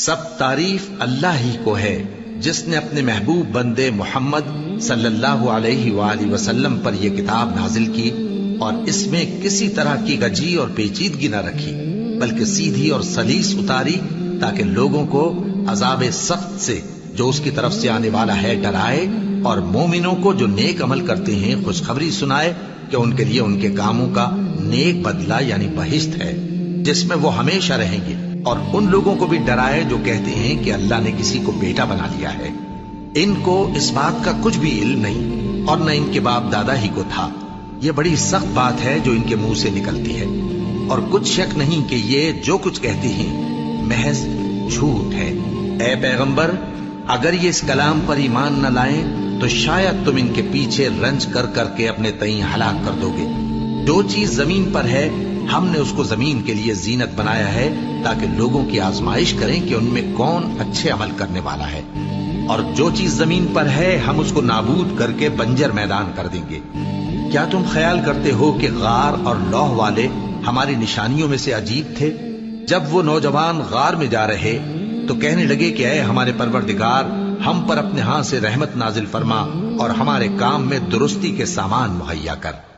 سب تعریف اللہ ہی کو ہے جس نے اپنے محبوب بندے محمد صلی اللہ علیہ وآلہ وسلم پر یہ کتاب نازل کی اور اس میں کسی طرح کی گجی اور پیچیدگی نہ رکھی، بلکہ سیدھی اور سلیس اتاری تاکہ لوگوں کو عذاب سخت سے جو اس کی طرف سے آنے والا ہے ڈرائے، اور مومنوں کو جو نیک عمل کرتے ہیں خوشخبری سنائے کہ ان کے لیے ان کے کاموں کا نیک بدلہ یعنی بہشت ہے جس میں وہ ہمیشہ رہیں گے، اور ان لوگوں کو بھی ڈرائے جو کہتے ہیں کہ اللہ نے کسی کو بیٹا بنا لیا ہے۔ ان کو اس بات کا کچھ بھی علم نہیں اور نہ ان کے باپ دادا ہی کو تھا۔ یہ بڑی سخت بات ہے جو ان کے منہ سے نکلتی ہے، اور کچھ شک نہیں کہ یہ جو کچھ کہتے ہیں محض جھوٹ ہے۔ اے پیغمبر، اگر یہ اس کلام پر ایمان نہ لائیں تو شاید تم ان کے پیچھے رنج کر کر کے اپنے تئیں ہلاک کر دو گے۔ جو چیز زمین پر ہے ہم نے اس کو زمین کے لیے زینت بنایا ہے تاکہ لوگوں کی آزمائش کریں کہ ان میں کون اچھے عمل کرنے والا ہے، اور جو چیز زمین پر ہے ہم اس کو نابود کر کے بنجر میدان کر دیں گے۔ کیا تم خیال کرتے ہو کہ غار اور لوح والے ہماری نشانیوں میں سے عجیب تھے؟ جب وہ نوجوان غار میں جا رہے تو کہنے لگے کہ اے ہمارے پروردگار، ہم پر اپنے ہاں سے رحمت نازل فرما اور ہمارے کام میں درستی کے سامان مہیا کر۔